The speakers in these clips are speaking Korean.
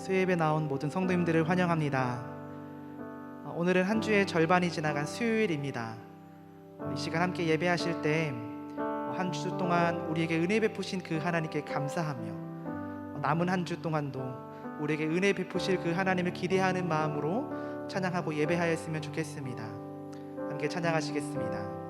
수요예배 나온 모든 성도님들을 환영합니다. 오늘은 한 주의 절반이 지나간 수요일입니다. 이 시간 함께 예배하실 때 한 주 동안 우리에게 은혜 베푸신 그 하나님께 감사하며 남은 한 주 동안도 우리에게 은혜 베푸실 그 하나님을 기대하는 마음으로 찬양하고 예배하였으면 좋겠습니다. 함께 찬양하시겠습니다.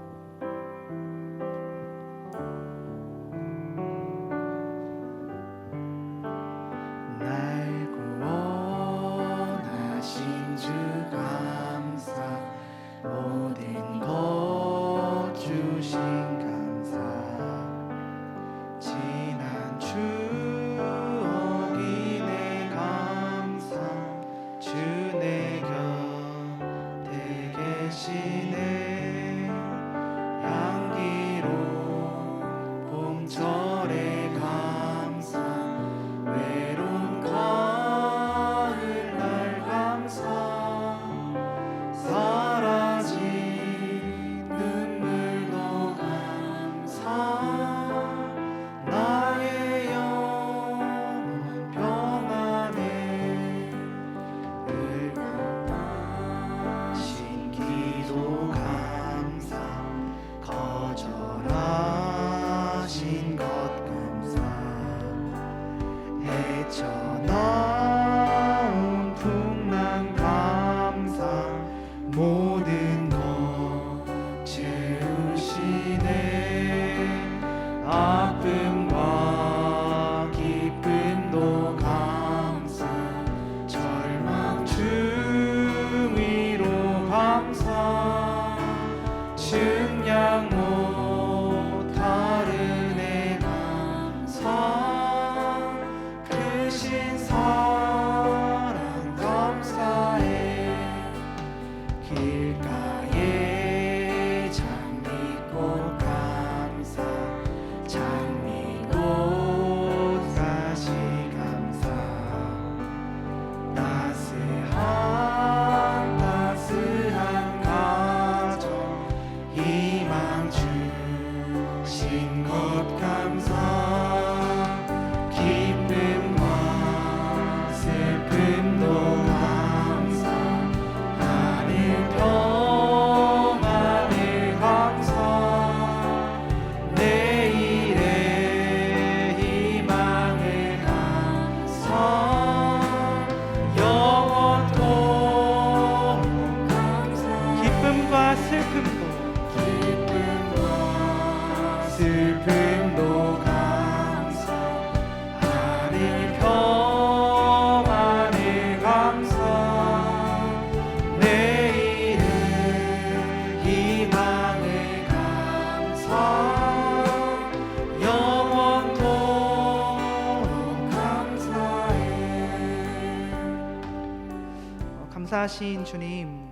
감사하신 주님,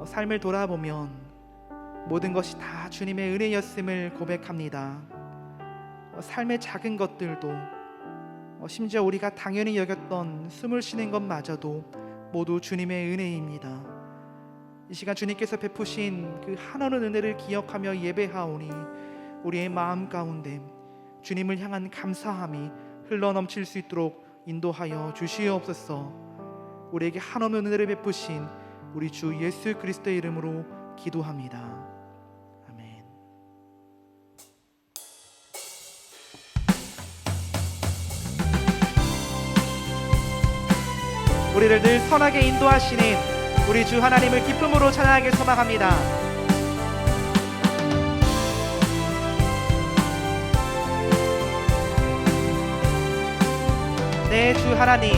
삶을 돌아보면 모든 것이 다 주님의 은혜였음을 고백합니다. 삶의 작은 것들도, 심지어 우리가 당연히 여겼던 숨을 쉬는 것마저도 모두 주님의 은혜입니다. 이 시간 주님께서 베푸신 그 한없는 은혜를 기억하며 예배하오니 우리의 마음 가운데 주님을 향한 감사함이 흘러넘칠 수 있도록 인도하여 주시옵소서. 우리에게 한없는 은혜를 베푸신 우리 주 예수 그리스도의 이름으로 기도합니다. 아멘. 우리를 늘 선하게 인도하시는 우리 주 하나님을 기쁨으로 찬양하길 소망합니다. 내 주 하나님,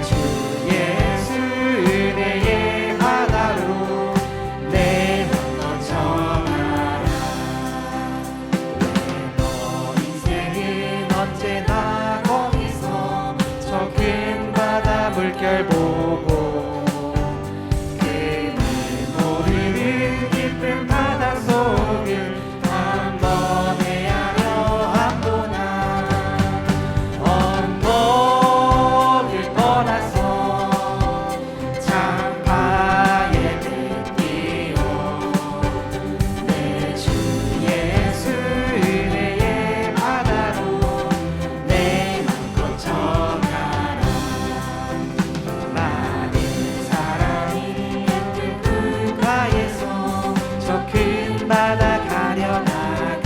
주 저 큰 바다 가려다가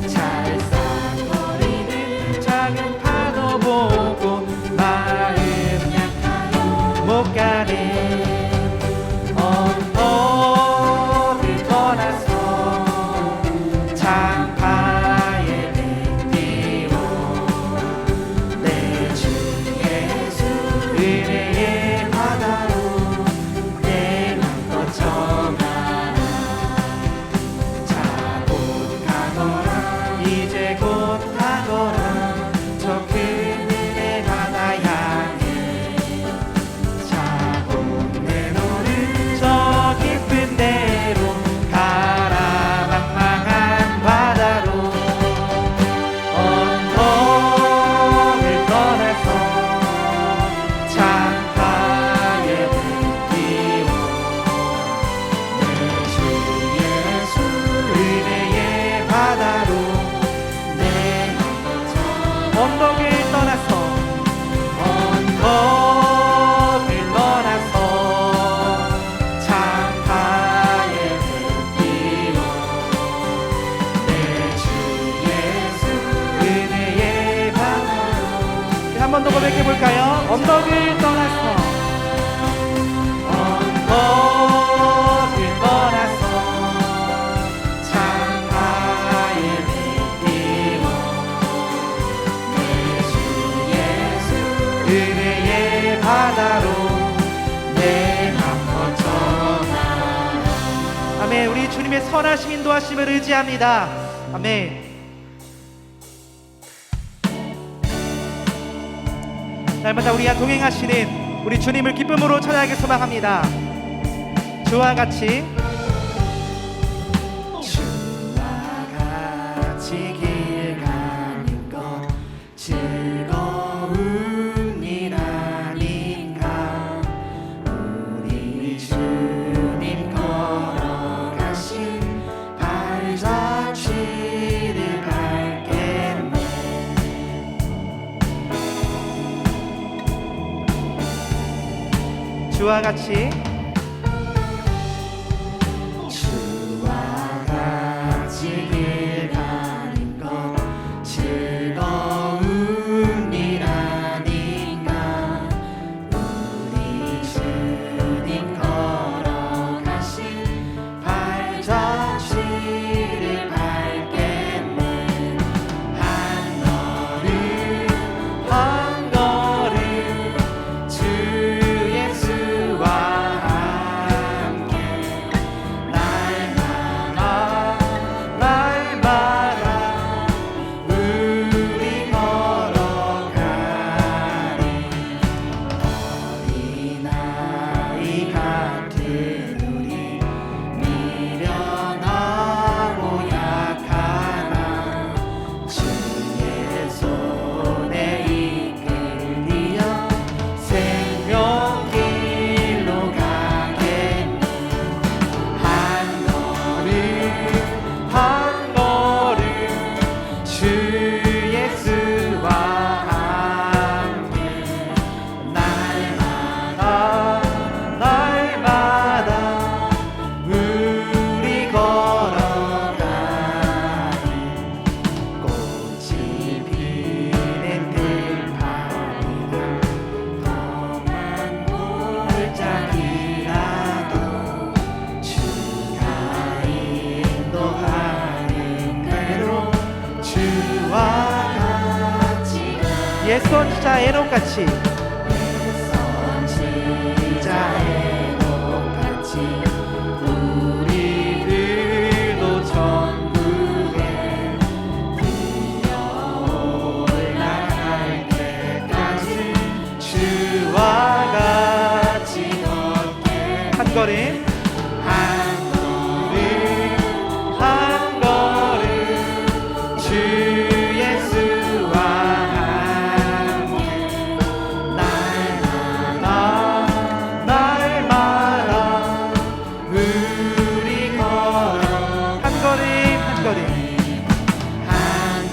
찰싹거리는 작은 파도 보고 마음 약하여 못 가네. 언덕을 떠나서 장파에 뱉기로 내 주 예수 은혜의 바다로 내 맘껏 정하라. 자 곧 가거라 이제 곧 가거라 저 큰 은혜 바다 향해. 자 곧 내놓는 저 깊은 데로 가라 망망한 바다로. 언덕을 떠나서 장파에 뱉기로 내 주 예수 은혜의 바다로 내 맘껏 정. 언덕을 떠나서 언덕을 떠나서 장파에 뱉기로 내 주 예수 은혜의 바다로. 한 번 더 고백해 볼까요? 언덕을 떠나서 언덕을 떠나서 장파에 뱉기로 내 주 예수 은혜의 바다로 내 맘껏 전하라. 아멘. 우리 주님의 선하신 인도하심을 의지합니다. 아멘. 날마다 우리와 동행하시는 우리 주님을 기쁨으로 찬양하기 소망합니다. 주와 같이 주와 같이 길 가는 것 즐거운 일 아닌가. 우리 주님 걸어가신 발자취를 밟겠네. 주와 같이 주와 같이 길 가는 것 즐거운 일 아닌가. 우리 주님 걸어가신 발자취를 밟겠네. 한 걸음 한 걸음 주 예수와 함께 날마다 날마다 우리 걸어가리. 어린아이 같은 우리 미련하고 약하나 주의 손에 이끌리어 생명길로 가겠네. 한 걸음 한 걸음 주 예수와 함께 날마다 날마다 우리 걸어가리. 꽃이 피는 들판이나 험한 골짜기라도 주가 인도하는 대로 주와 같이 예선지자 에녹같이 예선지자 에녹같이 우리들도 천국에 올라갈 때까지 주와 같이 걷게. 한 걸음 한 걸음 한 걸음 주 예수와 함께 날마다 날마다 우리 걸어. 한 걸음 한 걸음 한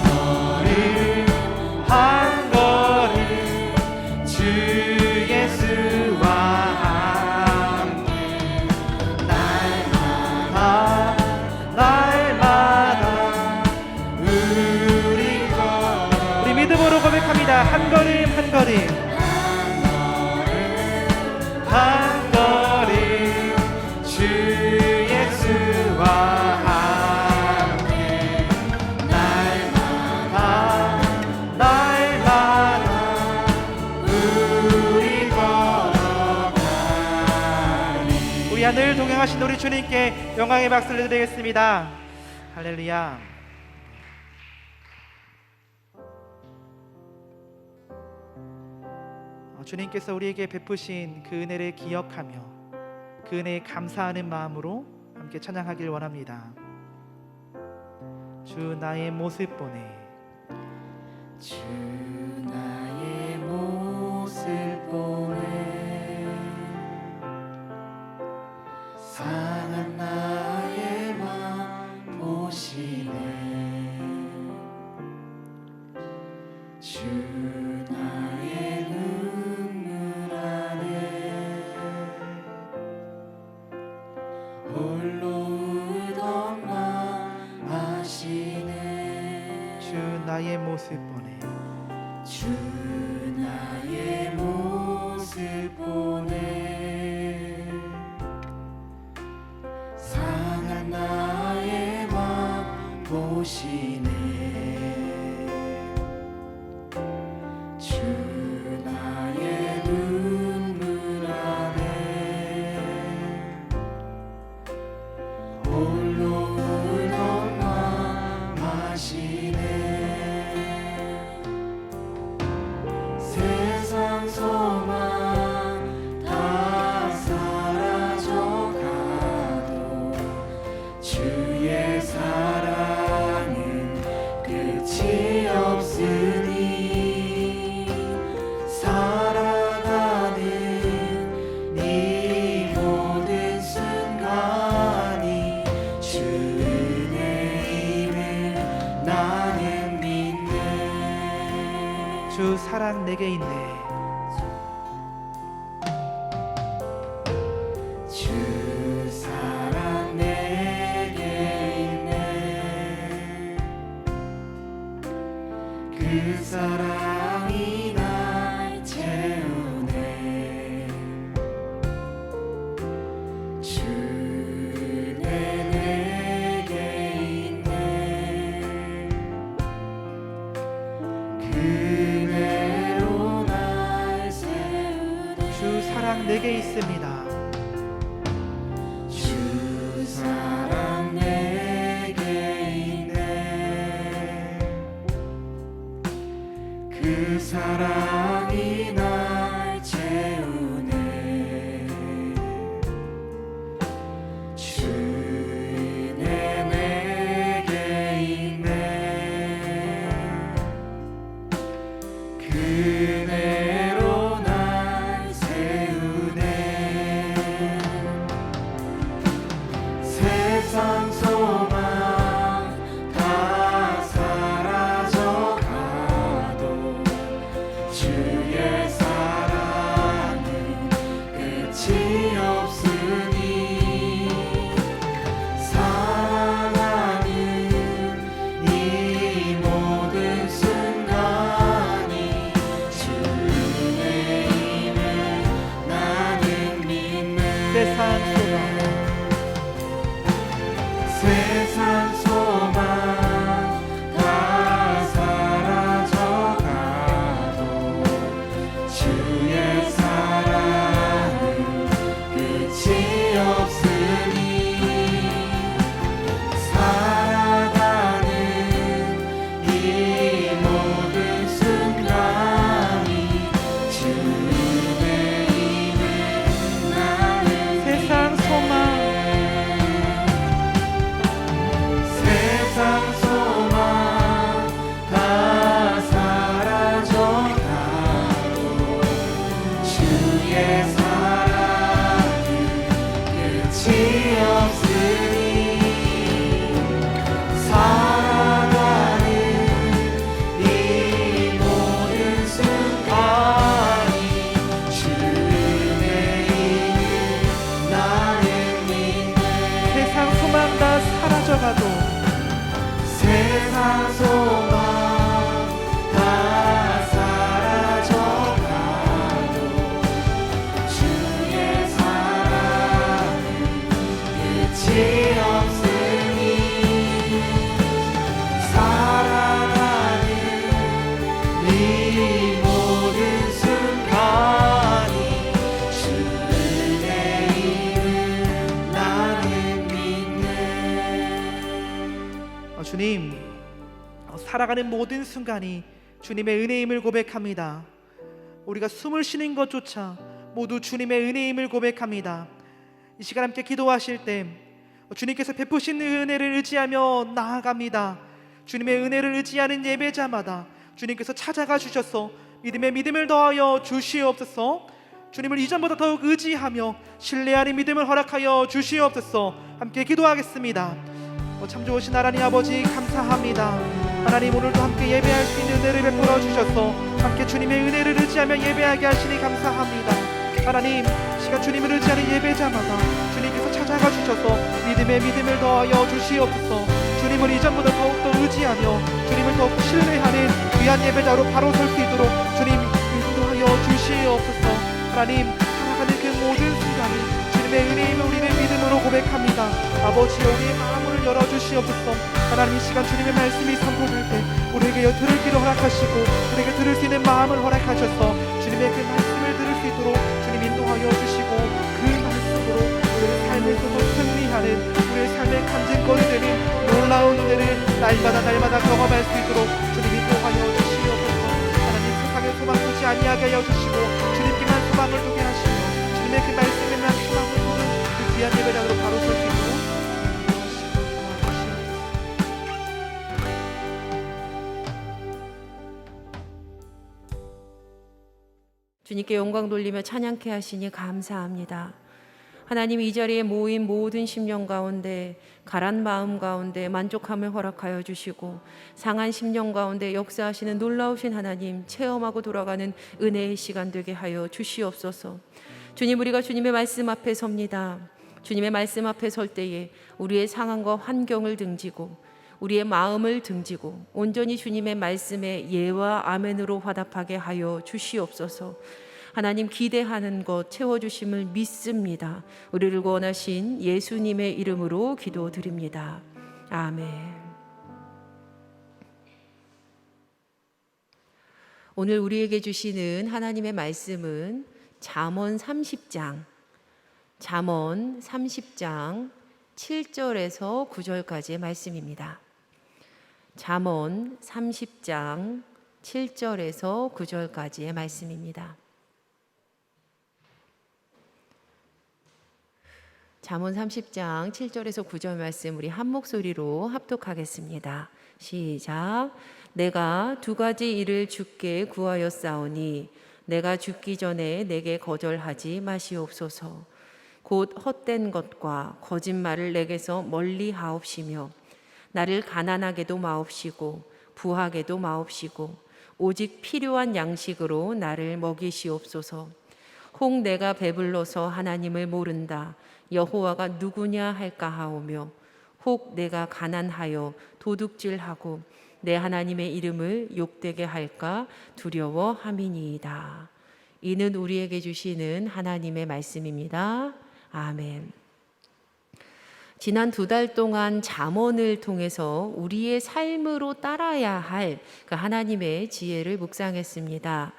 걸음 한 걸음 주 예수와 함께 날마다 예수와 함께 날마다 우리 걸어가니. 우리 하늘 동행하신 우리 주님께 영광의 박수를 드리겠습니다. 할렐루야. 주님께서 우리에게 베푸신 그 은혜를 기억하며 그 은혜에 감사하는 마음으로 함께 찬양하길 원합니다. 주 나의 모습 보내, 주 나의 모습 보내, 상한 나의 맘 보시네. 주 나의 눈물 안에 홀로 울던 맘 아시네. 주 나의 모습 보내, 주 나의 모습 보내, 상한 나의 맘 보시네. 주 나의 눈물 안에 홀로 울던 맘 아시네. 세상 소망 다 사라져가도 주의 사랑은 끝이 없으니 살아가는 네 모든 순간이 주 은혜임을 나는 믿네. 주 사랑 내게 있네. 주 사랑 내게 있네. 그 사랑이 날 채우네. 주 은혜 내게 있네. 그 은혜로 날 세우네. 주 사랑 내게 있습니다. 주 사랑 내게 있네. 그 사랑이 날 채우네. 주 은혜 내게 있네. 그 은혜로 날 세우네. 세상 소망 다 사라져가도 주의 사랑은 끝이 없으니 사랑하는 이 모든 순간이 주 은혜임을 나는 믿네. 세상 소망, 세상 소망 다 사라져가도 주의 사랑은 끝이 없으니 살아가는 이 모든 순간이 주 은혜임을 나는 세상 소망, 세상 소망 다 사라져가도 주의 사랑은 끝이 없으니 살아가는 이 모든 순간이 주 은혜임을 나는 믿네. 세상 소망 다 사라져가도 세상 소망 다 사라져가도 주의 사랑은 끝이 없으니 살아가는 이 모든 순간이 주 은혜임을 나는 믿네. 주님, 살아가는 모든 순간이 주님의 은혜임을 고백합니다. 우리가 숨을 쉬는 것조차 모두 주님의 은혜임을 고백합니다. 이 시간 함께 기도하실 때 주님께서 베푸신 은혜를 의지하며 나아갑니다. 주님의 은혜를 의지하는 예배자마다 주님께서 찾아가 주셔서 믿음에 믿음을 더하여 주시옵소서. 주님을 이전보다 더욱 의지하며 신뢰하는 믿음을 허락하여 주시옵소서. 함께 기도하겠습니다. 참 좋으신 하나님 아버지 감사합니다. 하나님, 오늘도 함께 예배할 수 있는 은혜를 베풀어 주셔서 함께 주님의 은혜를 의지하며 예배하게 하시니 감사합니다. 하나님, 시간 주님을 의지하는 예배자마다 주님께서 찾아가 주셔서 믿음에 믿음을 더하여 주시옵소서. 주님을 이전보다 더욱더 의지하며 주님을 더욱 신뢰하는 귀한 예배자로 바로 설 수 있도록 주님 인도하여 주시옵소서. 하나님, 살아가는 그 모든 순간이 주님의 은혜임을 우리는 믿음으로 고백합니다. 아버지, 우리의 마음을 열어주시옵소서. 하나님, 이 시간 주님의 말씀이 선포될 때 우리에게 들을 귀를 허락하시고 우리에게 들을 수 있는 마음을 허락하셔서 주님의 그 말씀을 들을 수 있도록 주님 인도하여 주시고 그 말씀으로 우리의 삶을 또 승리하는 우리의 삶의 간증거리 되는 놀라운 은혜를 날마다 경험할 수 있도록 주님 인도하여 주시옵소서. 하나님, 세상에 소망 두지 아니하게 하여 주시고 주님께만 소망을 두게 하시며 주님의 그 말씀에만 소망을 두는 그 귀한 예배장으로 바로 설 수 있도록 주님께 영광 돌리며 찬양케 하시니 감사합니다. 하나님, 이 자리에 모인 모든 심령 가운데 가란 마음 가운데 만족함을 허락하여 주시고 상한 심령 가운데 역사하시는 놀라우신 하나님 체험하고 돌아가는 은혜의 시간 되게 하여 주시옵소서. 주님, 우리가 주님의 말씀 앞에 섭니다. 주님의 말씀 앞에 설 때에 우리의 상황과 환경을 등지고 우리의 마음을 등지고 온전히 주님의 말씀에 예와 아멘으로 화답하게 하여 주시옵소서. 하나님, 기대하는 것 채워주심을 믿습니다. 우리를 구원하신 예수님의 이름으로 기도드립니다. 아멘. 오늘 우리에게 주시는 하나님의 말씀은 잠언 30장 7절에서 9절까지의 말씀입니다. 잠언 30장 7절에서 9절까지의 말씀입니다. 잠언 30장 7절에서 9절 말씀 우리 한 목소리로 합독하겠습니다. 시작. 내가 두 가지 일을 주께 구하였사오니 내가 죽기 전에 내게 거절하지 마시옵소서. 곧 헛된 것과 거짓말을 내게서 멀리 하옵시며 나를 가난하게도 마옵시고 부하게도 마옵시고 오직 필요한 양식으로 나를 먹이시옵소서. 혹 내가 배불러서 하나님을 모른다 여호와가 누구냐 할까 하오며 혹 내가 가난하여 도둑질하고 내 하나님의 이름을 욕되게 할까 두려워함이니이다. 이는 우리에게 주시는 하나님의 말씀입니다. 아멘. 지난 2달 동안 잠언을 통해서 우리의 삶으로 따라야 할 그 하나님의 지혜를 묵상했습니다.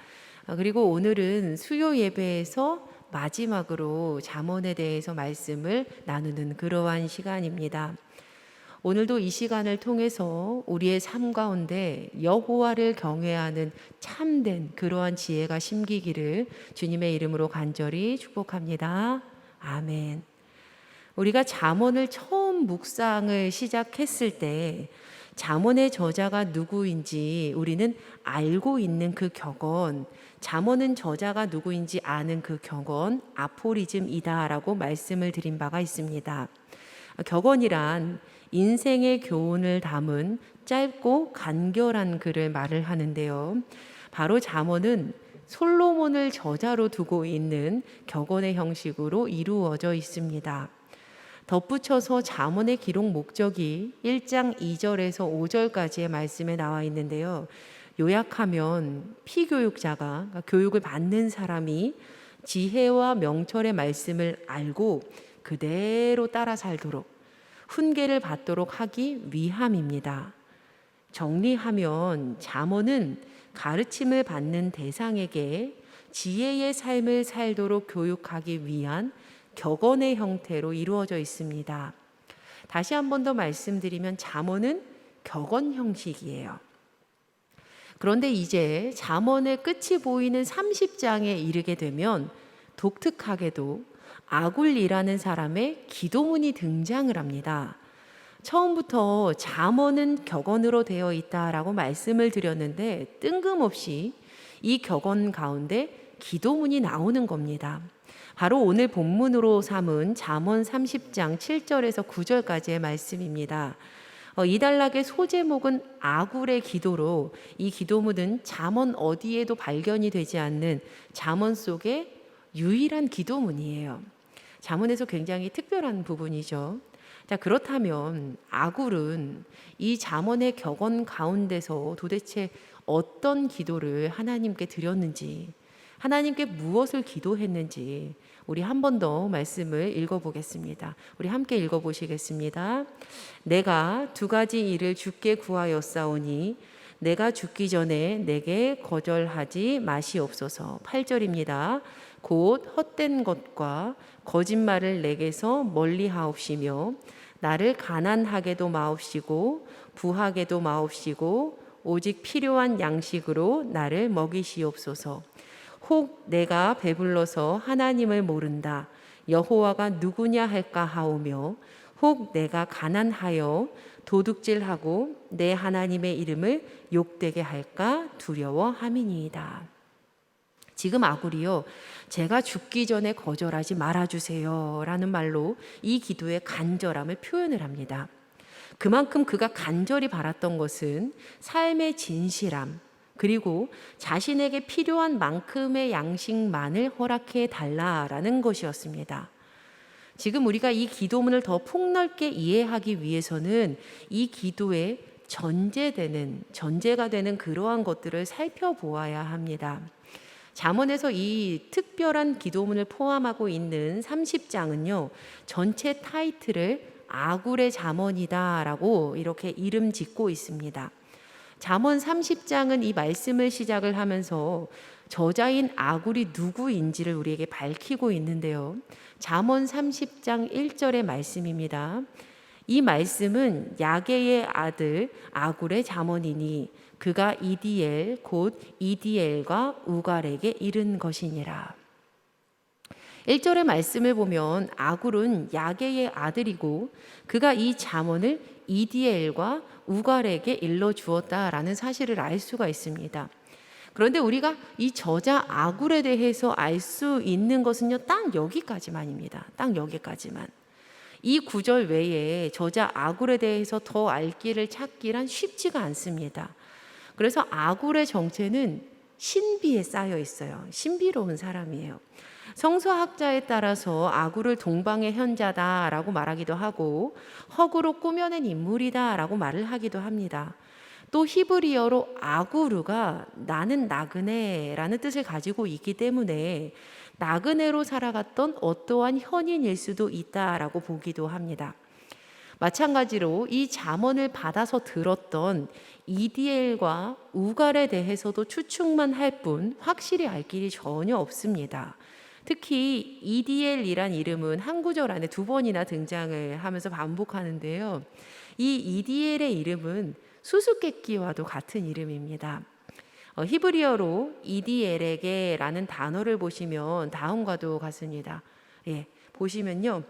그리고 오늘은 수요 예배에서 마지막으로 잠언에 대해서 말씀을 나누는 그러한 시간입니다. 오늘도 이 시간을 통해서 우리의 삶 가운데 여호와를 경외하는 참된 그러한 지혜가 심기기를 주님의 이름으로 간절히 축복합니다. 아멘. 우리가 잠언을 처음 묵상을 시작했을 때 잠언의 저자가 누구인지 우리는 알고 있는 그 격언, 잠언은 저자가 누구인지 아는 그 격언 아포리즘이다라고 말씀을 드린 바가 있습니다. 격언이란 인생의 교훈을 담은 짧고 간결한 글을 말을 하는데요. 바로 잠언은 솔로몬을 저자로 두고 있는 격언의 형식으로 이루어져 있습니다. 덧붙여서 잠언의 기록 목적이 1장 2절에서 5절까지의 말씀에 나와 있는데요. 요약하면 피교육자가, 그러니까 교육을 받는 사람이 지혜와 명철의 말씀을 알고 그대로 따라 살도록 훈계를 받도록 하기 위함입니다. 정리하면 잠언은 가르침을 받는 대상에게 지혜의 삶을 살도록 교육하기 위한 격언의 형태로 이루어져 있습니다. 다시 한 번 더 말씀드리면 잠언은 격언 형식이에요. 그런데 이제 잠언의 끝이 보이는 30장에 이르게 되면 독특하게도 아굴이라는 사람의 기도문이 등장을 합니다. 처음부터 잠언은 격언으로 되어 있다라고 말씀을 드렸는데 뜬금없이 이 격언 가운데 기도문이 나오는 겁니다. 바로 오늘 본문으로 삼은 잠언 30장 7절에서 9절까지의 말씀입니다. 이 단락의 소제목은 아굴의 기도로 이 기도문은 잠언 어디에도 발견이 되지 않는 잠언 속의 유일한 기도문이에요. 잠언에서 굉장히 특별한 부분이죠. 자, 그렇다면 아굴은 이 잠언의 격언 가운데서 도대체 어떤 기도를 하나님께 드렸는지, 하나님께 무엇을 기도했는지 우리 한 번 더 말씀을 읽어보겠습니다. 우리 함께 읽어보시겠습니다. 내가 두 가지 일을 주께 구하였사오니 내가 죽기 전에 내게 거절하지 마시옵소서. 8절입니다. 곧 헛된 것과 거짓말을 내게서 멀리하옵시며 나를 가난하게도 마옵시고 부하게도 마옵시고 오직 필요한 양식으로 나를 먹이시옵소서. 혹 내가 배불러서 하나님을 모른다 여호와가 누구냐 할까 하오며 혹 내가 가난하여 도둑질하고 내 하나님의 이름을 욕되게 할까 두려워함이니이다. 지금 아굴이요, 제가 죽기 전에 거절하지 말아주세요 라는 말로 이 기도의 간절함을 표현을 합니다. 그만큼 그가 간절히 바랐던 것은 삶의 진실함, 그리고 자신에게 필요한 만큼의 양식만을 허락해 달라라는 것이었습니다. 지금 우리가 이 기도문을 더 폭넓게 이해하기 위해서는 이 기도의 전제가 되는 그러한 것들을 살펴보아야 합니다. 잠언에서 이 특별한 기도문을 포함하고 있는 30장은요, 전체 타이틀을 아굴의 잠언이다라고 이렇게 이름 짓고 있습니다. 잠언 30장은 이 말씀을 시작을 하면서 저자인 아굴이 누구인지를 우리에게 밝히고 있는데요. 잠언 30장 1절의 말씀입니다. 이 말씀은 야게의 아들 아굴의 잠언이니 그가 이디엘 곧 이디엘과 우갈에게 이른 것이니라. 1절의 말씀을 보면 아굴은 야게의 아들이고 그가 이 잠언을 이디엘과 우갈에게 일러 주었다라는 사실을 알 수가 있습니다. 그런데 우리가 이 저자 아굴에 대해서 알 수 있는 것은요, 딱 여기까지만입니다. 딱 여기까지만. 이 구절 외에 저자 아굴에 대해서 더 알 길을 찾기란 쉽지가 않습니다. 그래서 아굴의 정체는 신비에 쌓여 있어요. 신비로운 사람이에요. 성서학자에 따라서 아굴을 동방의 현자다라고 말하기도 하고 허구로 꾸며낸 인물이다라고 말을 하기도 합니다. 또 히브리어로 아구르가 나는 나그네라는 뜻을 가지고 있기 때문에 나그네로 살아갔던 어떠한 현인일 수도 있다라고 보기도 합니다. 마찬가지로 이 잠언을 받아서 들었던 이디엘과 우갈에 대해서도 추측만 할 뿐 확실히 알 길이 전혀 없습니다. 특히 이디엘이란 이름은 한 구절 안에 2번이나 등장을 하면서 반복하는데요. 이 이디엘의 이름은 수수께끼와도 같은 이름입니다. 히브리어로 이디엘에게라는 단어를 보시면 다음과도 같습니다. 보시면요.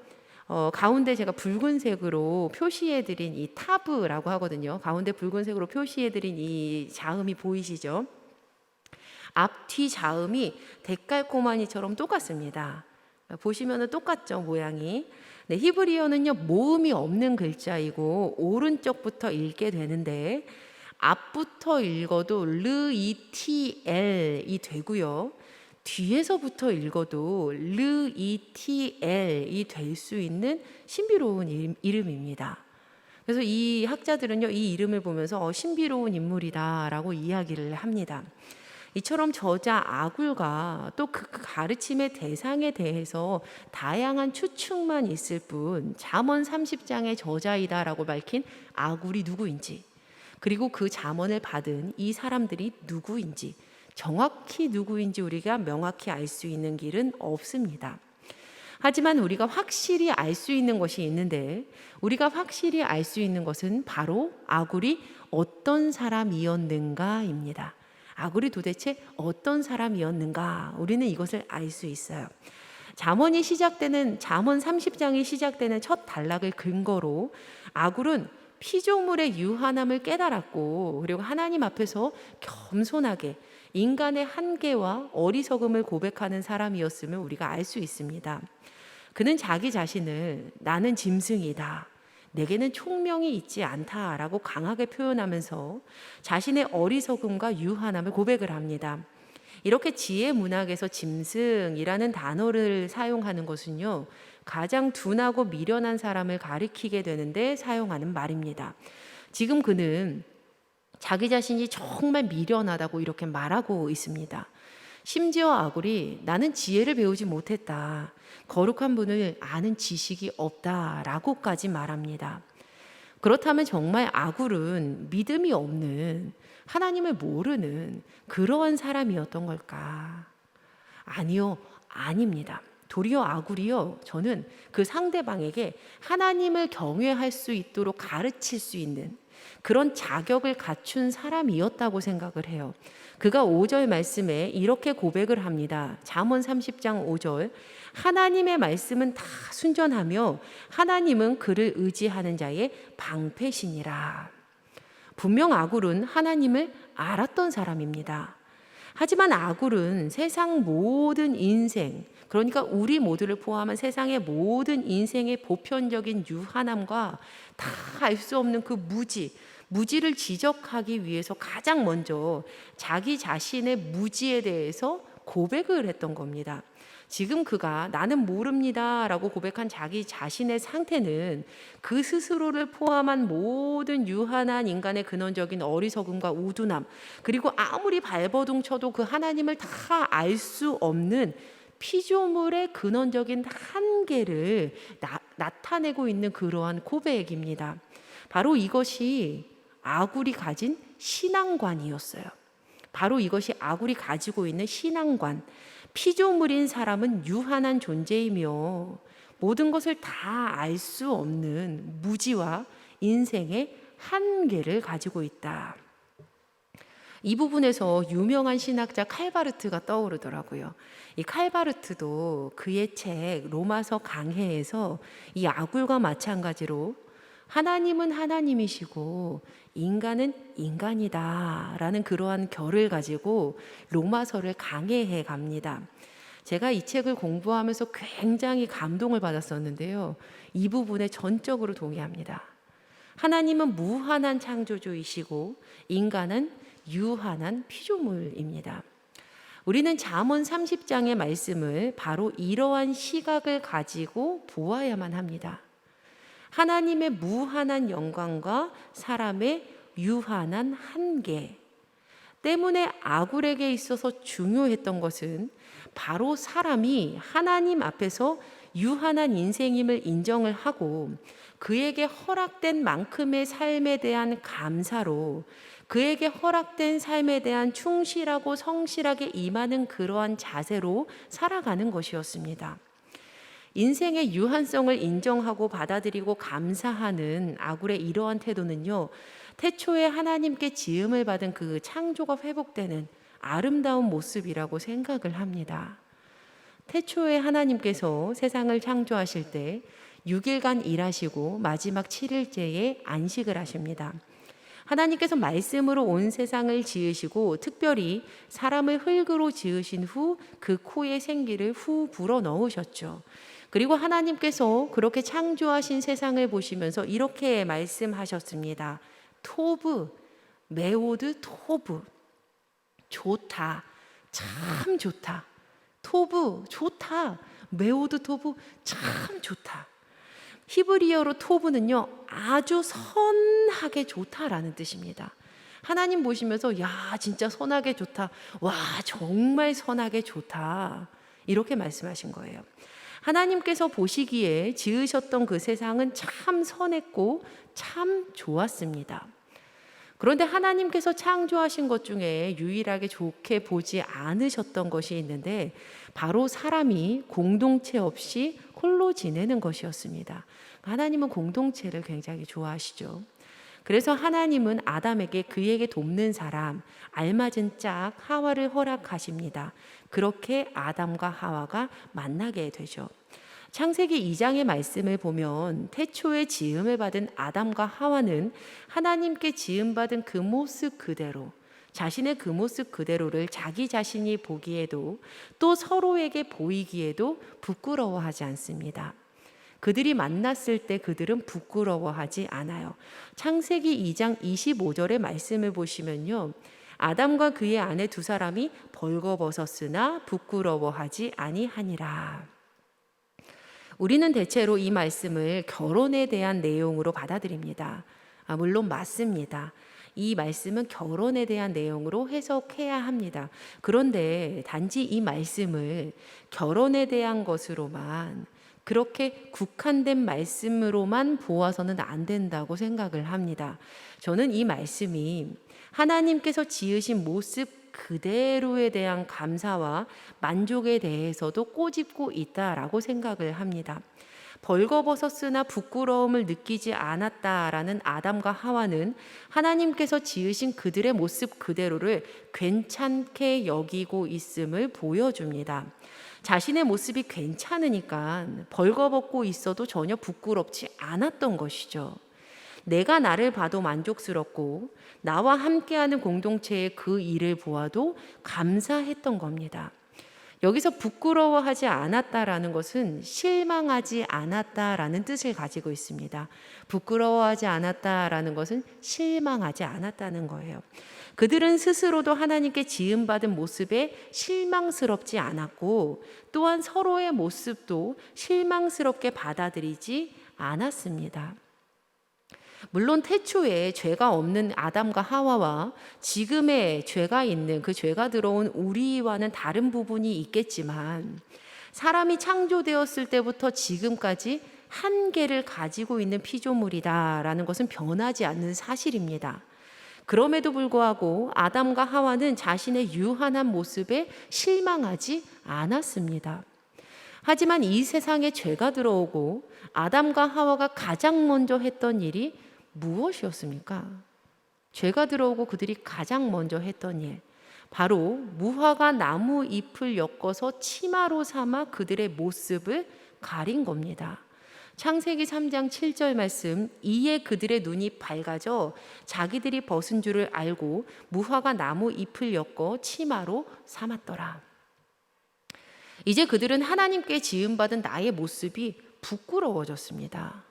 가운데 제가 붉은색으로 표시해드린 이 타브라고 하거든요. 가운데 붉은색으로 표시해드린 이 자음이 보이시죠? 앞뒤 자음이 데칼코마니처럼 똑같습니다. 보시면 똑같죠, 모양이. 네, 히브리어는요, 모음이 없는 글자이고 오른쪽부터 읽게 되는데 앞부터 읽어도 르이티엘이 되고요. 뒤에서부터 읽어도 르이티엘이 될 수 있는 신비로운 이름입니다. 그래서 이 학자들은요, 이 이름을 보면서 신비로운 인물이다라고 이야기를 합니다. 이처럼 저자 아굴과 또 그 가르침의 대상에 대해서 다양한 추측만 있을 뿐 잠언 30장의 저자이다라고 밝힌 아굴이 누구인지, 그리고 그 잠언을 받은 이 사람들이 누구인지, 정확히 누구인지 우리가 명확히 알 수 있는 길은 없습니다. 하지만 우리가 확실히 알 수 있는 것이 있는데, 우리가 확실히 알 수 있는 것은 바로 아굴이 어떤 사람이었는가입니다. 아굴이 도대체 어떤 사람이었는가, 우리는 이것을 알 수 있어요. 잠언 30장이 시작되는 첫 단락을 근거로 아굴은 피조물의 유한함을 깨달았고, 그리고 하나님 앞에서 겸손하게 인간의 한계와 어리석음을 고백하는 사람이었음을 우리가 알 수 있습니다. 그는 자기 자신을 나는 짐승이다, 내게는 총명이 있지 않다라고 강하게 표현하면서 자신의 어리석음과 유한함을 고백을 합니다. 이렇게 지혜 문학에서 짐승이라는 단어를 사용하는 것은요, 가장 둔하고 미련한 사람을 가리키게 되는데 사용하는 말입니다. 지금 그는 자기 자신이 정말 미련하다고 이렇게 말하고 있습니다. 심지어 아굴이 나는 지혜를 배우지 못했다, 거룩한 분을 아는 지식이 없다라고까지 말합니다. 그렇다면 정말 아굴은 믿음이 없는, 하나님을 모르는 그러한 사람이었던 걸까? 아니요, 아닙니다. 도리어 아굴이요, 저는 그 상대방에게 하나님을 경외할 수 있도록 가르칠 수 있는 그런 자격을 갖춘 사람이었다고 생각을 해요. 그가 5절 말씀에 이렇게 고백을 합니다. 잠언 30장 5절, 하나님의 말씀은 다 순전하며 하나님은 그를 의지하는 자의 방패시니라. 분명 아굴은 하나님을 알았던 사람입니다. 하지만 아굴은 세상 모든 인생, 그러니까 우리 모두를 포함한 세상의 모든 인생의 보편적인 유한함과 다 알 수 없는 그 무지를 지적하기 위해서 가장 먼저 자기 자신의 무지에 대해서 고백을 했던 겁니다. 지금 그가 나는 모릅니다 라고 고백한 자기 자신의 상태는 그 스스로를 포함한 모든 유한한 인간의 근원적인 어리석음과 우둔함, 그리고 아무리 발버둥 쳐도 그 하나님을 다 알 수 없는 피조물의 근원적인 한계를 나타내고 있는 그러한 고백입니다. 바로 이것이 아굴이 가진 신앙관이었어요. 바로 이것이 아굴이 가지고 있는 신앙관. 피조물인 사람은 유한한 존재이며 모든 것을 다 알 수 없는 무지와 인생의 한계를 가지고 있다. 이 부분에서 유명한 신학자 칼바르트가 떠오르더라고요. 이 칼바르트도 그의 책 로마서 강해에서 이 아굴과 마찬가지로 하나님은 하나님이시고 인간은 인간이다 라는 그러한 결을 가지고 로마서를 강해해 갑니다. 제가 이 책을 공부하면서 굉장히 감동을 받았었는데요, 이 부분에 전적으로 동의합니다. 하나님은 무한한 창조주이시고 인간은 유한한 피조물입니다. 우리는 잠언 30장의 말씀을 바로 이러한 시각을 가지고 보아야만 합니다. 하나님의 무한한 영광과 사람의 유한한 한계 때문에 아굴에게 있어서 중요했던 것은 바로 사람이 하나님 앞에서 유한한 인생임을 인정을 하고 그에게 허락된 만큼의 삶에 대한 감사로 그에게 허락된 삶에 대한 충실하고 성실하게 임하는 그러한 자세로 살아가는 것이었습니다. 인생의 유한성을 인정하고 받아들이고 감사하는 아굴의 이러한 태도는요, 태초에 하나님께 지음을 받은 그 창조가 회복되는 아름다운 모습이라고 생각을 합니다. 태초에 하나님께서 세상을 창조하실 때 6일간 일하시고 마지막 7일째에 안식을 하십니다. 하나님께서 말씀으로 온 세상을 지으시고 특별히 사람을 흙으로 지으신 후 그 코에 생기를 후 불어 넣으셨죠. 그리고 하나님께서 그렇게 창조하신 세상을 보시면서 이렇게 말씀하셨습니다. 토브, 메오드 토브. 좋다. 참 좋다. 토브, 좋다. 메오드 토브, 참 좋다. 히브리어로 토브는요, 아주 선하게 좋다라는 뜻입니다. 하나님 보시면서 야, 진짜 선하게 좋다. 와, 정말 선하게 좋다. 이렇게 말씀하신 거예요. 하나님께서 보시기에 지으셨던 그 세상은 참 선했고 참 좋았습니다. 그런데 하나님께서 창조하신 것 중에 유일하게 좋게 보지 않으셨던 것이 있는데 바로 사람이 공동체 없이 홀로 지내는 것이었습니다. 하나님은 공동체를 굉장히 좋아하시죠. 그래서 하나님은 아담에게 그에게 돕는 사람, 알맞은 짝 하와를 허락하십니다. 그렇게 아담과 하와가 만나게 되죠. 창세기 2장의 말씀을 보면 태초에 지음을 받은 아담과 하와는 하나님께 지음받은 그 모습 그대로, 자신의 그 모습 그대로를 자기 자신이 보기에도 또 서로에게 보이기에도 부끄러워하지 않습니다. 그들이 만났을 때 그들은 부끄러워하지 않아요. 창세기 2장 25절의 말씀을 보시면요, 아담과 그의 아내 두 사람이 벌거벗었으나 부끄러워하지 아니하니라. 우리는 대체로 이 말씀을 결혼에 대한 내용으로 받아들입니다. 물론 맞습니다. 이 말씀은 결혼에 대한 내용으로 해석해야 합니다. 그런데 단지 이 말씀을 결혼에 대한 것으로만, 그렇게 국한된 말씀으로만 보아서는 안 된다고 생각을 합니다. 저는 이 말씀이 하나님께서 지으신 모습 그대로에 대한 감사와 만족에 대해서도 꼬집고 있다라고 생각을 합니다. 벌거벗었으나 부끄러움을 느끼지 않았다라는 아담과 하와는 하나님께서 지으신 그들의 모습 그대로를 괜찮게 여기고 있음을 보여줍니다. 자신의 모습이 괜찮으니까 벌거벗고 있어도 전혀 부끄럽지 않았던 것이죠. 내가 나를 봐도 만족스럽고 나와 함께하는 공동체의 그 일을 보아도 감사했던 겁니다. 여기서 부끄러워하지 않았다라는 것은 실망하지 않았다라는 뜻을 가지고 있습니다. 부끄러워하지 않았다라는 것은 실망하지 않았다는 거예요. 그들은 스스로도 하나님께 지음받은 모습에 실망스럽지 않았고 또한 서로의 모습도 실망스럽게 받아들이지 않았습니다. 물론 태초에 죄가 없는 아담과 하와와 지금의 죄가 있는, 그 죄가 들어온 우리와는 다른 부분이 있겠지만 사람이 창조되었을 때부터 지금까지 한계를 가지고 있는 피조물이다라는 것은 변하지 않는 사실입니다. 그럼에도 불구하고 아담과 하와는 자신의 유한한 모습에 실망하지 않았습니다. 하지만 이 세상에 죄가 들어오고 아담과 하와가 가장 먼저 했던 일이 무엇이었습니까? 죄가 들어오고 그들이 가장 먼저 했던 일, 바로 무화과 나무 잎을 엮어서 치마로 삼아 그들의 모습을 가린 겁니다. 창세기 3장 7절 말씀, 이에 그들의 눈이 밝아져 자기들이 벗은 줄을 알고 무화과 나무 잎을 엮어 치마로 삼았더라. 이제 그들은 하나님께 지음받은 나의 모습이 부끄러워졌습니다.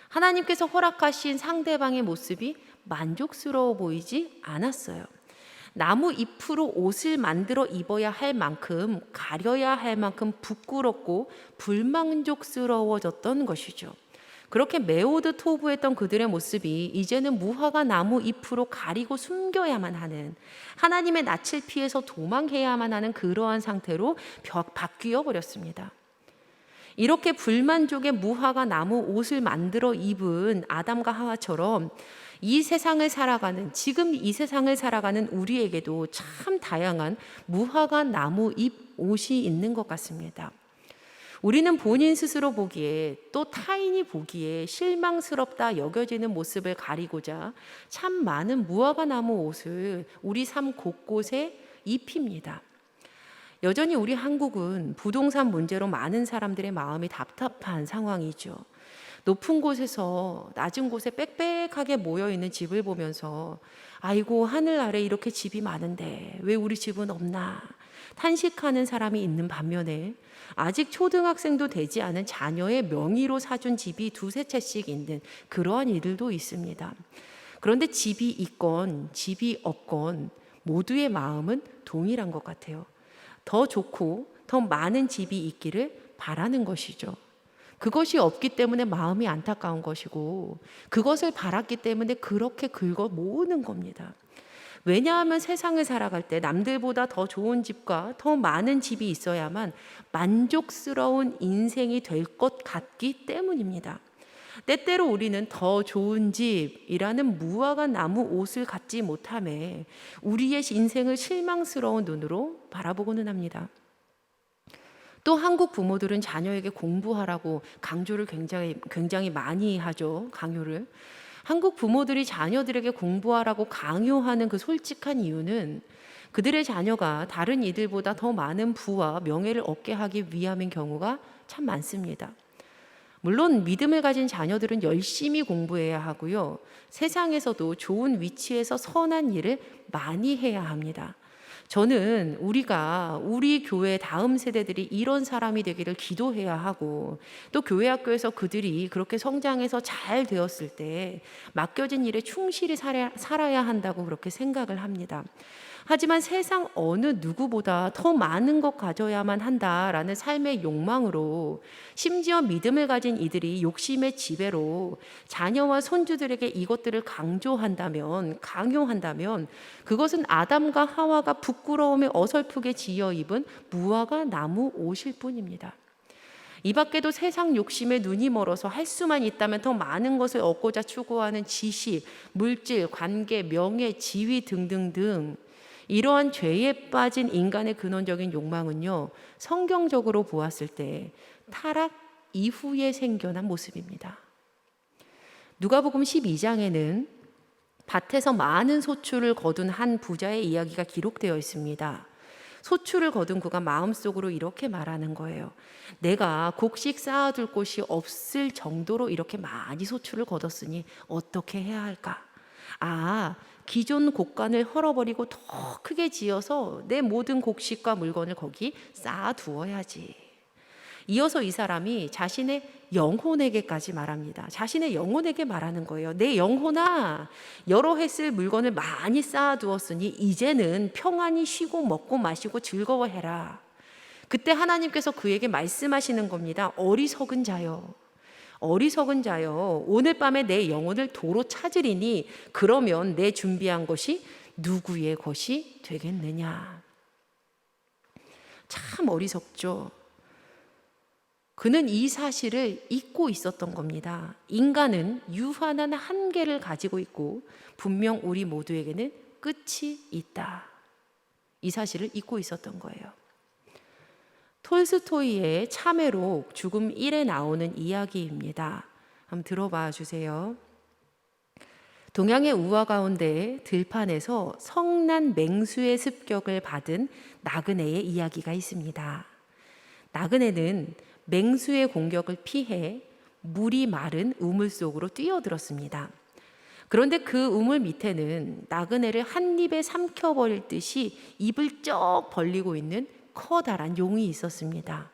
하나님께서 허락하신 상대방의 모습이 만족스러워 보이지 않았어요. 나무 잎으로 옷을 만들어 입어야 할 만큼, 가려야 할 만큼 부끄럽고 불만족스러워졌던 것이죠. 그렇게 메오드 토부했던 그들의 모습이 이제는 무화과 나무 잎으로 가리고 숨겨야만 하는, 하나님의 낯을 피해서 도망해야만 하는 그러한 상태로 바뀌어 버렸습니다. 이렇게 불만족의 무화과 나무 옷을 만들어 입은 아담과 하와처럼 이 세상을 살아가는, 지금 이 세상을 살아가는 우리에게도 참 다양한 무화과 나무 잎 옷이 있는 것 같습니다. 우리는 본인 스스로 보기에 또 타인이 보기에 실망스럽다 여겨지는 모습을 가리고자 참 많은 무화과 나무 옷을 우리 삶 곳곳에 입힙니다. 여전히 우리 한국은 부동산 문제로 많은 사람들의 마음이 답답한 상황이죠. 높은 곳에서 낮은 곳에 빽빽하게 모여있는 집을 보면서 아이고, 하늘 아래 이렇게 집이 많은데 왜 우리 집은 없나 탄식하는 사람이 있는 반면에 아직 초등학생도 되지 않은 자녀의 명의로 사준 집이 두세 채씩 있는 그러한 일들도 있습니다. 그런데 집이 있건 집이 없건 모두의 마음은 동일한 것 같아요. 더 좋고 더 많은 집이 있기를 바라는 것이죠. 그것이 없기 때문에 마음이 안타까운 것이고 그것을 바랐기 때문에 그렇게 긁어 모으는 겁니다. 왜냐하면 세상을 살아갈 때 남들보다 더 좋은 집과 더 많은 집이 있어야만 만족스러운 인생이 될 것 같기 때문입니다. 때때로 우리는 더 좋은 집이라는 무화과 나무 옷을 갖지 못함에 우리의 인생을 실망스러운 눈으로 바라보고는 합니다. 또 한국 부모들은 자녀에게 공부하라고 강조를 굉장히 많이 하죠. 강요를. 한국 부모들이 자녀들에게 공부하라고 강요하는 그 솔직한 이유는 그들의 자녀가 다른 이들보다 더 많은 부와 명예를 얻게 하기 위함인 경우가 참 많습니다. 물론 믿음을 가진 자녀들은 열심히 공부해야 하고요. 세상에서도 좋은 위치에서 선한 일을 많이 해야 합니다. 저는 우리 교회 다음 세대들이 이런 사람이 되기를 기도해야 하고, 또 교회 학교에서 그들이 그렇게 성장해서 잘 되었을 때 맡겨진 일에 충실히 살아야 한다고 그렇게 생각을 합니다. 하지만 세상 어느 누구보다 더 많은 것 가져야만 한다라는 삶의 욕망으로, 심지어 믿음을 가진 이들이 욕심의 지배로 자녀와 손주들에게 이것들을 강요한다면 그것은 아담과 하와가 부끄러움에 어설프게 지어 입은 무화과 나무 옷일 뿐입니다. 이 밖에도 세상 욕심에 눈이 멀어서 할 수만 있다면 더 많은 것을 얻고자 추구하는 지식, 물질, 관계, 명예, 지위 등등등, 이러한 죄에 빠진 인간의 근원적인 욕망은요, 성경적으로 보았을 때 타락 이후에 생겨난 모습입니다. 누가복음 12장에는 밭에서 많은 소출을 거둔 한 부자의 이야기가 기록되어 있습니다. 소출을 거둔 그가 마음속으로 이렇게 말하는 거예요. 내가 곡식 쌓아둘 곳이 없을 정도로 이렇게 많이 소출을 거뒀으니 어떻게 해야 할까? 기존 곡간을 헐어버리고 더 크게 지어서 내 모든 곡식과 물건을 거기 쌓아두어야지. 이어서 이 사람이 자신의 영혼에게까지 말합니다. 자신의 영혼에게 말하는 거예요. 내 영혼아, 여러 해 쓸 물건을 많이 쌓아두었으니 이제는 평안히 쉬고 먹고 마시고 즐거워해라. 그때 하나님께서 그에게 말씀하시는 겁니다. 어리석은 자여, 오늘 밤에 내 영혼을 도로 찾으리니 그러면 내 준비한 것이 누구의 것이 되겠느냐. 참 어리석죠. 그는 이 사실을 잊고 있었던 겁니다. 인간은 유한한 한계를 가지고 있고 분명 우리 모두에게는 끝이 있다. 이 사실을 잊고 있었던 거예요. 톨스토이의 참회록 죽음 1에 나오는 이야기입니다. 한번 들어봐 주세요. 동양의 우화 가운데 들판에서 성난 맹수의 습격을 받은 나그네의 이야기가 있습니다. 나그네는 맹수의 공격을 피해 물이 마른 우물 속으로 뛰어들었습니다. 그런데 그 우물 밑에는 나그네를 한 입에 삼켜버릴 듯이 입을 쩍 벌리고 있는 커다란 용이 있었습니다.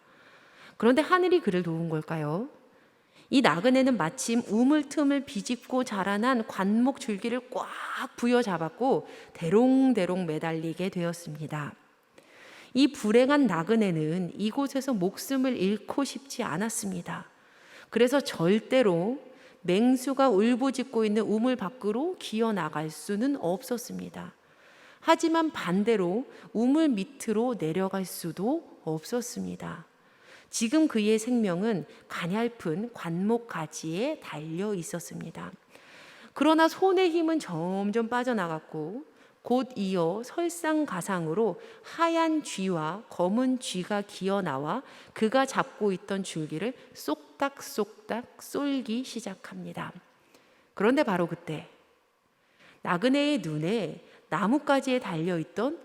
그런데 하늘이 그를 도운 걸까요? 이 나그네는 마침 우물 틈을 비집고 자라난 관목 줄기를 꽉 부여잡았고 대롱대롱 매달리게 되었습니다. 이 불행한 나그네는 이곳에서 목숨을 잃고 싶지 않았습니다. 그래서 절대로 맹수가 울부짖고 있는 우물 밖으로 기어나갈 수는 없었습니다. 하지만 반대로 우물 밑으로 내려갈 수도 없었습니다. 지금 그의 생명은 가냘픈 관목 가지에 달려 있었습니다. 그러나 손의 힘은 점점 빠져나갔고 곧 이어 설상가상으로 하얀 쥐와 검은 쥐가 기어나와 그가 잡고 있던 줄기를 쏙닥쏙닥 쏠기 시작합니다. 그런데 바로 그때 나그네의 눈에 나뭇가지에 달려있던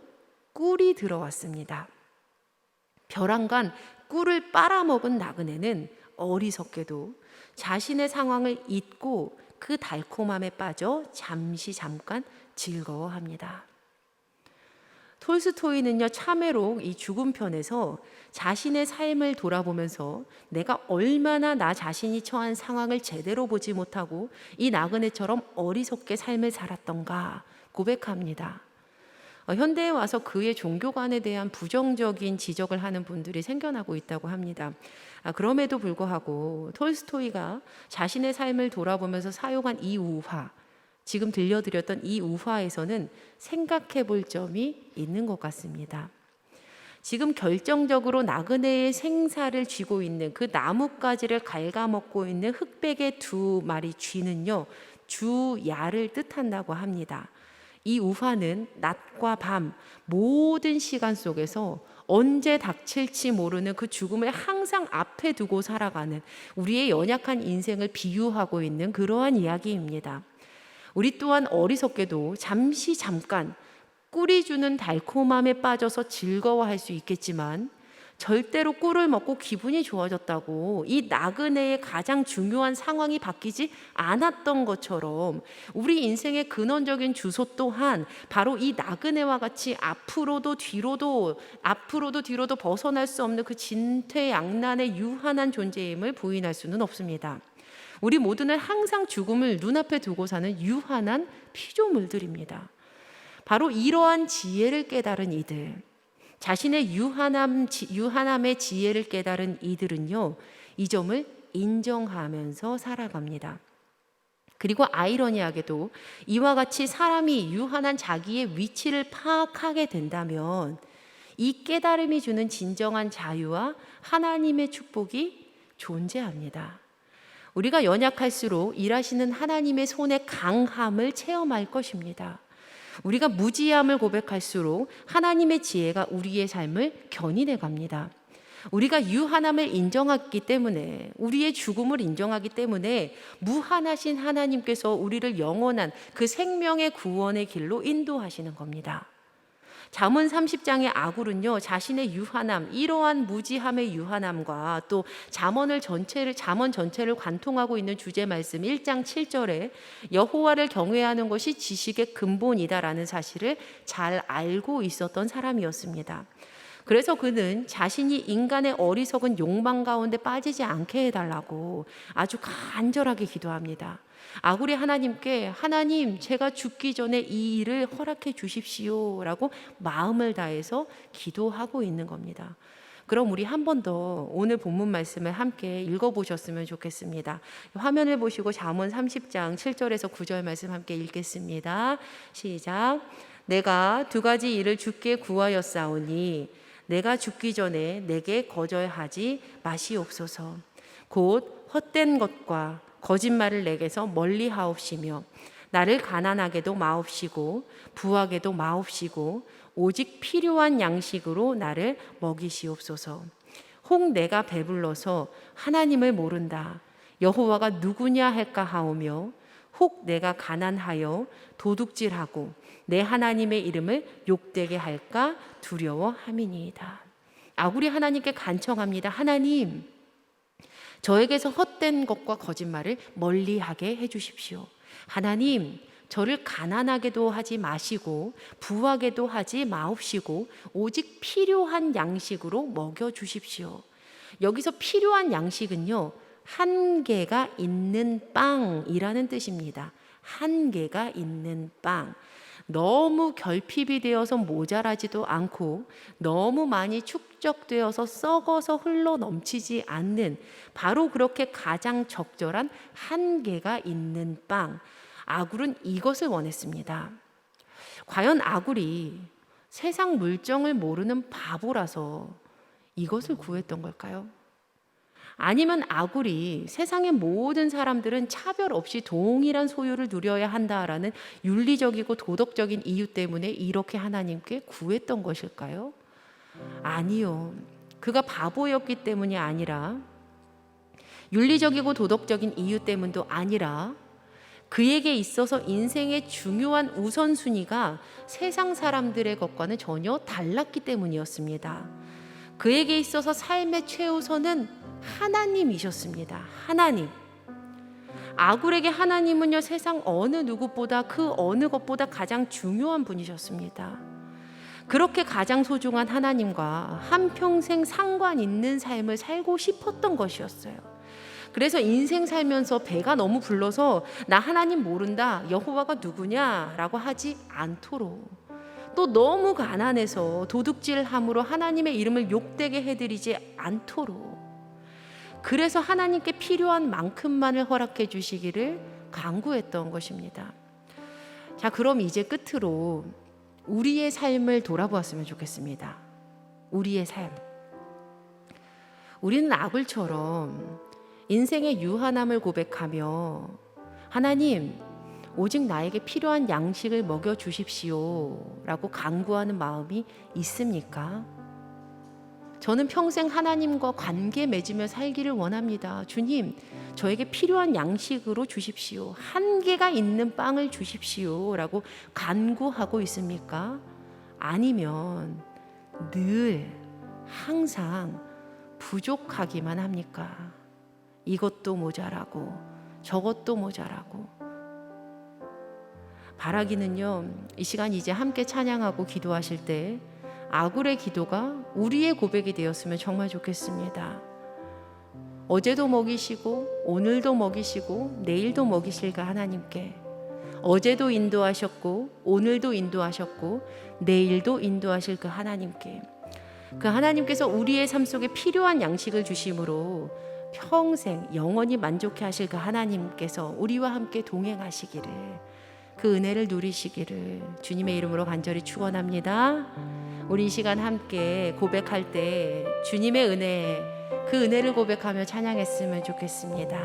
꿀이 들어왔습니다. 벼랑간 꿀을 빨아먹은 나그네는 어리석게도 자신의 상황을 잊고 그 달콤함에 빠져 잠깐 즐거워합니다. 톨스토이는요, 참회록 이 죽음 편에서 자신의 삶을 돌아보면서 내가 얼마나 나 자신이 처한 상황을 제대로 보지 못하고 이 나그네처럼 어리석게 삶을 살았던가 고백합니다. 현대에 와서 그의 종교관에 대한 부정적인 지적을 하는 분들이 생겨나고 있다고 합니다. 그럼에도 불구하고 톨스토이가 자신의 삶을 돌아보면서 사용한 이 우화, 지금 들려드렸던 이 우화에서는 생각해 볼 점이 있는 것 같습니다. 지금 결정적으로 나그네의 생사를 쥐고 있는 그 나뭇가지를 갉아먹고 있는 흑백의 두 마리 쥐는요, 주야를 뜻한다고 합니다. 이 우화는 낮과 밤 모든 시간 속에서 언제 닥칠지 모르는 그 죽음을 항상 앞에 두고 살아가는 우리의 연약한 인생을 비유하고 있는 그러한 이야기입니다. 우리 또한 어리석게도 잠깐 꿀이 주는 달콤함에 빠져서 즐거워할 수 있겠지만 절대로 꿀을 먹고 기분이 좋아졌다고 이 나그네의 가장 중요한 상황이 바뀌지 않았던 것처럼 우리 인생의 근원적인 주소 또한 바로 이 나그네와 같이 앞으로도 뒤로도 벗어날 수 없는 그 진퇴양난의 유한한 존재임을 부인할 수는 없습니다. 우리 모두는 항상 죽음을 눈앞에 두고 사는 유한한 피조물들입니다. 바로 이러한 지혜를 깨달은 이들, 자신의 유한함의 지혜를 깨달은 이들은요, 이 점을 인정하면서 살아갑니다. 그리고 아이러니하게도 이와 같이 사람이 유한한 자기의 위치를 파악하게 된다면 이 깨달음이 주는 진정한 자유와 하나님의 축복이 존재합니다. 우리가 연약할수록 일하시는 하나님의 손의 강함을 체험할 것입니다. 우리가 무지함을 고백할수록 하나님의 지혜가 우리의 삶을 견인해 갑니다. 우리가 유한함을 인정하기 때문에, 우리의 죽음을 인정하기 때문에 무한하신 하나님께서 우리를 영원한 그 생명의 구원의 길로 인도하시는 겁니다. 잠언 30장의 아굴은요, 자신의 유한함, 이러한 무지함의 유한함과 또 잠언 전체를 관통하고 있는 주제 말씀 1장 7절에 여호와를 경외하는 것이 지식의 근본이다라는 사실을 잘 알고 있었던 사람이었습니다. 그래서 그는 자신이 인간의 어리석은 욕망 가운데 빠지지 않게 해달라고 아주 간절하게 기도합니다. 아굴이 하나님께, 하나님, 제가 죽기 전에 이 일을 허락해 주십시오 라고 마음을 다해서 기도하고 있는 겁니다. 그럼 우리 한 번 더 오늘 본문 말씀을 함께 읽어보셨으면 좋겠습니다. 화면을 보시고 잠언 30장 7절에서 9절 말씀 함께 읽겠습니다. 시작. 내가 두 가지 일을 주께 구하였사오니 내가 죽기 전에 내게 거절하지 마시옵소서. 곧 헛된 것과 거짓말을 내게서 멀리 하옵시며 나를 가난하게도 마옵시고 부하게도 마옵시고 오직 필요한 양식으로 나를 먹이시옵소서. 혹 내가 배불러서 하나님을 모른다, 여호와가 누구냐 할까 하오며 혹 내가 가난하여 도둑질하고 내 하나님의 이름을 욕되게 할까 두려워함이니이다. 아굴이 하나님께 간청합니다. 하나님, 저에게서 헛된 것과 거짓말을 멀리하게 해주십시오. 하나님, 저를 가난하게도 하지 마시고 부하게도 하지 마옵시고 오직 필요한 양식으로 먹여주십시오. 여기서 필요한 양식은요, 한계가 있는 빵이라는 뜻입니다. 한계가 있는 빵. 너무 결핍이 되어서 모자라지도 않고 너무 많이 축적되어서 썩어서 흘러 넘치지 않는, 바로 그렇게 가장 적절한 한계가 있는 빵. 아굴은 이것을 원했습니다. 과연 아굴이 세상 물정을 모르는 바보라서 이것을 구했던 걸까요? 아니면 아굴이 세상의 모든 사람들은 차별 없이 동일한 소유를 누려야 한다라는 윤리적이고 도덕적인 이유 때문에 이렇게 하나님께 구했던 것일까요? 아니요. 그가 바보였기 때문이 아니라, 윤리적이고 도덕적인 이유 때문도 아니라, 그에게 있어서 인생의 중요한 우선순위가 세상 사람들의 것과는 전혀 달랐기 때문이었습니다. 그에게 있어서 삶의 최우선은 하나님이셨습니다. 하나님. 아굴에게 하나님은요, 세상 어느 누구보다, 그 어느 것보다 가장 중요한 분이셨습니다. 그렇게 가장 소중한 하나님과 한평생 상관 있는 삶을 살고 싶었던 것이었어요. 그래서 인생 살면서 배가 너무 불러서 나 하나님 모른다, 여호와가 누구냐라고 하지 않도록, 또 너무 가난해서 도둑질함으로 하나님의 이름을 욕되게 해드리지 않도록, 그래서 하나님께 필요한 만큼만을 허락해 주시기를 간구했던 것입니다. 자, 그럼 이제 끝으로 우리의 삶을 돌아보았으면 좋겠습니다. 우리의 삶. 우리는 아굴처럼 인생의 유한함을 고백하며 하나님, 오직 나에게 필요한 양식을 먹여 주십시오 라고 간구하는 마음이 있습니까? 저는 평생 하나님과 관계 맺으며 살기를 원합니다. 주님, 저에게 필요한 양식으로 주십시오. 한계가 있는 빵을 주십시오 라고 간구하고 있습니까? 아니면 늘 항상 부족하기만 합니까? 이것도 모자라고 저것도 모자라고. 바라기는요, 이 시간 이제 함께 찬양하고 기도하실 때 아굴의 기도가 우리의 고백이 되었으면 정말 좋겠습니다. 어제도 먹이시고 오늘도 먹이시고 내일도 먹이실 그 하나님께, 어제도 인도하셨고 오늘도 인도하셨고 내일도 인도하실 그 하나님께, 그 하나님께서 우리의 삶 속에 필요한 양식을 주심으로 평생 영원히 만족해 하실 그 하나님께서 우리와 함께 동행하시기를, 그 은혜를 누리시기를 주님의 이름으로 간절히 축원합니다. 우리 이 시간 함께 고백할 때 주님의 은혜, 그 은혜를 고백하며 찬양했으면 좋겠습니다.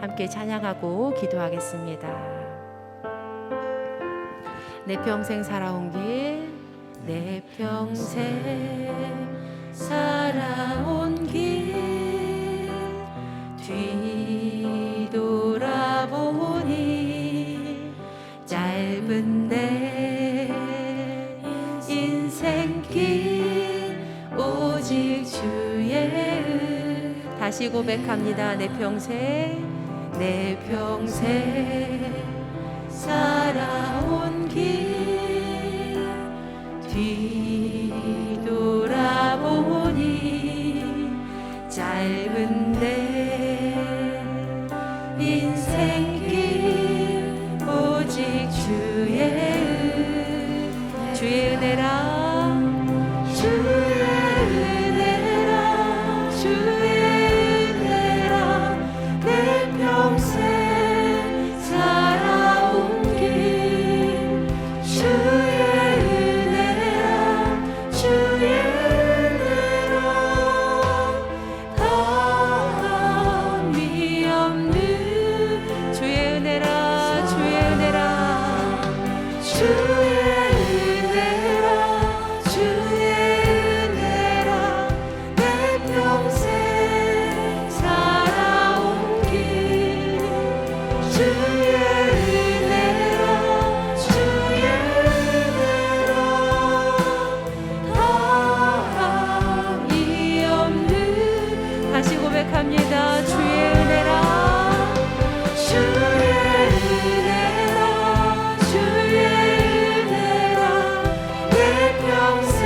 함께 찬양하고 기도하겠습니다. 내 평생 살아온 길, 내 평생 살아온 길 뒤돌아보니 짧은 내 인생길 오직 주의 은. 다시 고백합니다. 내 평생 살아온 길 뒤돌아보니 짧은 내 인생길 오직 주의 은. 주의 은혜라, 주의 은혜라, 주의 은혜라, 내 평생 살아온 길 주의 은혜라, 주의 은혜라, 다함이 없는 주의 은혜라, 주의 은혜라, 주의 고백합니다. 주의 은혜라, 주의 은혜라, 주의 은혜라, 내 평생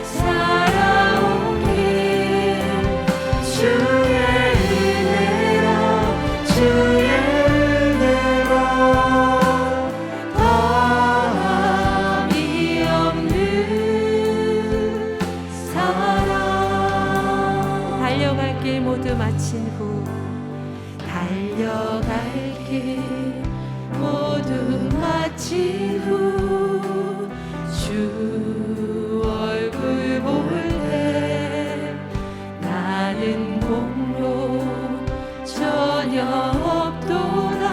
살아온 길 주의 은혜라, 주의 은혜라, 다함이 없는 사랑. 달려갈 길 모두 마친 후, 달려갈 길 모두 마친 후, 주 얼굴 볼 때 나는 공로 전혀 없도다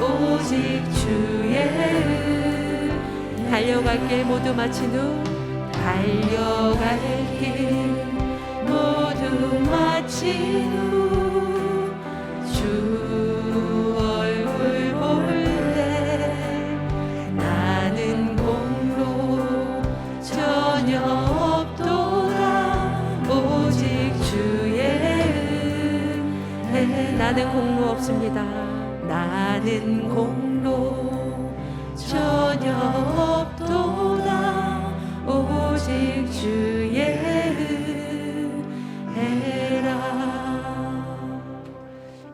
오직 주의 은. 달려갈 길 모두 마친 후, 달려갈 길 모두 마친 후, 주 얼굴 볼 때 나는 공로 전혀 없도다 오직 주의 은. 나는 공로 없습니다. 나는 공로 전혀 없도다 오직 주의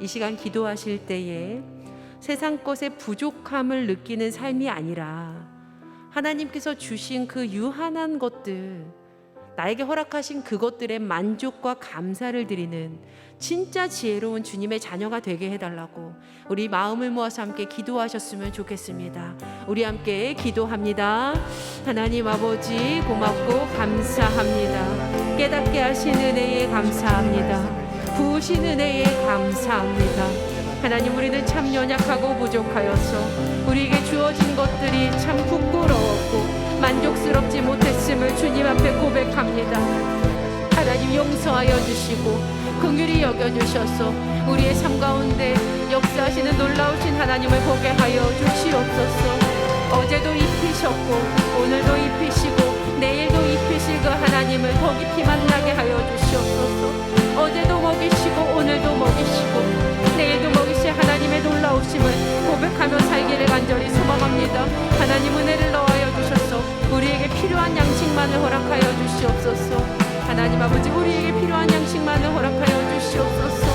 이 시간 기도하실 때에 세상 것의 부족함을 느끼는 삶이 아니라 하나님께서 주신 그 유한한 것들, 나에게 허락하신 그것들의 만족과 감사를 드리는 진짜 지혜로운 주님의 자녀가 되게 해달라고 우리 마음을 모아서 함께 기도하셨으면 좋겠습니다. 우리 함께 기도합니다. 하나님 아버지, 고맙고 감사합니다. 깨닫게 하신 은혜에 감사합니다. 부으신 은혜에 감사합니다. 하나님, 우리는 참 연약하고 부족하여서 우리에게 주어진 것들이 참 부끄러웠고 만족스럽지 못했음을 주님 앞에 고백합니다. 하나님, 용서하여 주시고 긍휼히 여겨주셔서 우리의 삶 가운데 역사하시는 놀라우신 하나님을 보게 하여 주시옵소서. 어제도 입히셨고 오늘도 입히시고 내일도 입히실 그 하나님을 더 깊이 만나게 하여 주시옵소서. 어제도 먹이시고 오늘도 먹이시고 내일도 먹이실 하나님의 놀라우심을 고백하며 살기를 간절히 소망합니다. 하나님, 은혜를 넣어여 주셔서 우리에게 필요한 양식만을 허락하여 주시옵소서. 하나님 아버지, 우리에게 필요한 양식만을 허락하여 주시옵소서.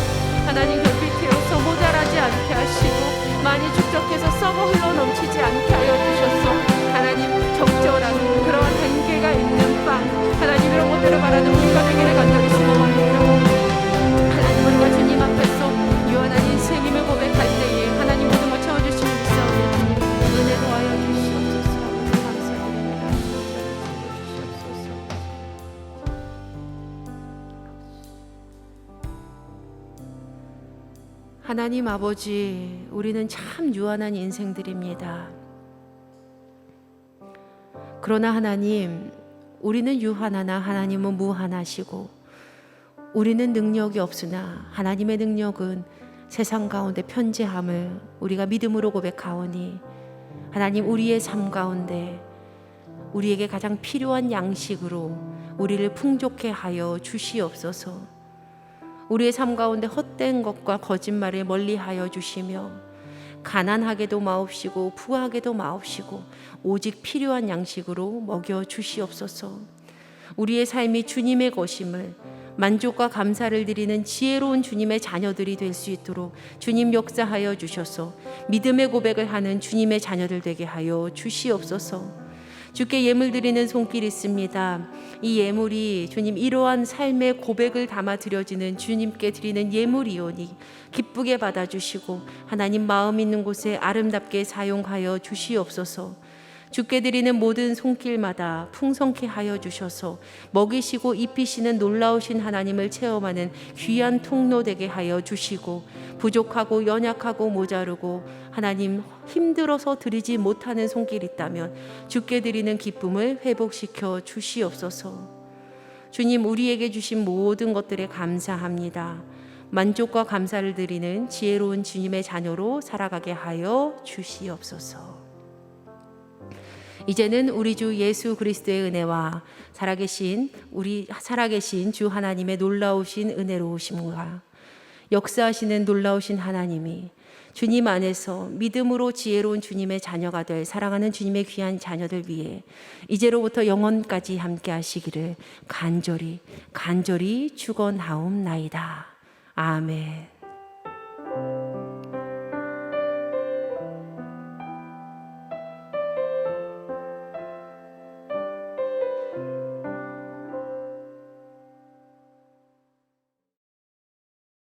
하나님, 결핍되어서 모자라지 않게 하시고 많이 축적해서 썩어 흘러 넘치지 않게 하여 주셔서 하나님, 적절한 그러한 한계가 있는 빵, 하나님, 이런 것들을 바라는 우리가 되기를 간절히 소망합니다. 하나님, 우리가 주님 앞에서 유한한 인생임을 고백할 때에 하나님 모든 걸 채워주시는 믿사오니 은혜 더하여 주시옵소서. 감사드립니다. 주시옵소서. 하나님 아버지, 우리는 참 유한한 인생들입니다. 그러나 하나님, 우리는 유한하나 하나님은 무한하시고 우리는 능력이 없으나 하나님의 능력은 세상 가운데 편재함을 우리가 믿음으로 고백하오니 하나님, 우리의 삶 가운데 우리에게 가장 필요한 양식으로 우리를 풍족해 하여 주시옵소서. 우리의 삶 가운데 헛된 것과 거짓말을 멀리하여 주시며 가난하게도 마옵시고 부하게도 마옵시고 오직 필요한 양식으로 먹여 주시옵소서. 우리의 삶이 주님의 것임을 만족과 감사를 드리는 지혜로운 주님의 자녀들이 될 수 있도록 주님 역사하여 주셔서 믿음의 고백을 하는 주님의 자녀들 되게 하여 주시옵소서. 주께 예물 드리는 손길이 있습니다. 이 예물이 주님 이러한 삶의 고백을 담아 드려지는 주님께 드리는 예물이오니 기쁘게 받아주시고 하나님 마음 있는 곳에 아름답게 사용하여 주시옵소서. 주께 드리는 모든 손길마다 풍성케 하여 주셔서 먹이시고 입히시는 놀라우신 하나님을 체험하는 귀한 통로 되게 하여 주시고 부족하고 연약하고 모자르고 하나님 힘들어서 드리지 못하는 손길이 있다면 주께 드리는 기쁨을 회복시켜 주시옵소서. 주님, 우리에게 주신 모든 것들에 감사합니다. 만족과 감사를 드리는 지혜로운 주님의 자녀로 살아가게 하여 주시옵소서. 이제는 우리 주 예수 그리스도의 은혜와 살아계신 주 하나님의 놀라우신 은혜로우심과 역사하시는 놀라우신 하나님이 주님 안에서 믿음으로 지혜로운 주님의 자녀가 될 사랑하는 주님의 귀한 자녀들 위해 이제로부터 영원까지 함께 하시기를 간절히 축원하옵나이다. 아멘.